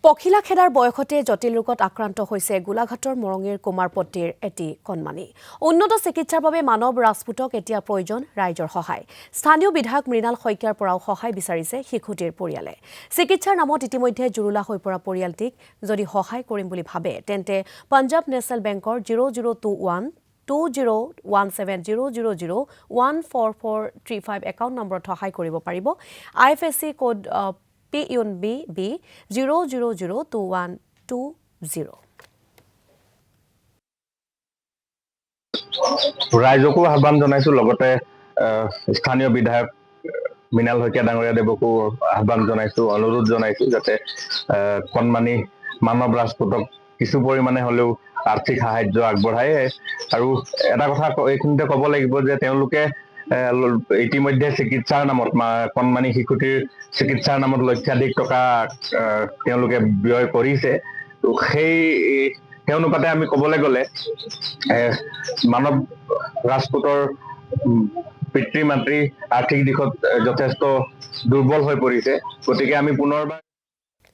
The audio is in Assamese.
পখিলা খেদাৰ বয়সতে জটিল ৰোগত আক্ৰান্ত হৈছে গোলাঘাটৰ মৰঙীৰ কুমাৰপট্টিৰ এটি কণমানি উন্নত চিকিৎসাৰ বাবে মানৱ ৰাজপুতক এতিয়া প্ৰয়োজন ৰাইজৰ সহায় স্থানীয় বিধায়ক মৃণাল শইকীয়াৰ পৰাও সহায় বিচাৰিছে শিশুটিৰ পৰিয়ালে চিকিৎসাৰ নামত ইতিমধ্যে জুৰুলা হৈ পৰা পৰিয়ালটিক যদি সহায় কৰিম বুলি ভাবে তেন্তে পঞ্জাৱ নেশ্যনেল বেংকৰ 0021200700014435 একাউণ্ট নম্বৰত সহায় কৰিব পাৰিব IFSC কোড PUNB 0002120 ৰাইজকো আহ্বান জনাইছো লগতে স্থানীয় বিধায়ক মৃণাল শইকীয়া ডাঙৰীয়া দেৱকো আহ্বান জনাইছো অনুৰোধ জনাইছো যাতে কণমানি মানৱ ৰাজপুতক কিছু পৰিমাণে হলেও আৰ্থিক সাহায্য আগবঢ়ায় আৰু এটা কথা এইখিনিতে ক'ব লাগিব যে তেওঁলোকে ইতিমধ্যে চিকিৎসাৰ নামত কণমানি শিশুটিৰ চিকিৎসাৰ নামত লক্ষাধিক টকা তেওঁলোকে ব্যয় কৰিছে সেই অনুপাতে আমি ক'বলৈ গ'লে মানৱ ৰাজপুতৰ পিতৃ মাতৃ আৰ্থিক দিশত যথেষ্ট দুৰ্বল হৈ পৰিছে গতিকে আমি পুনৰবাৰ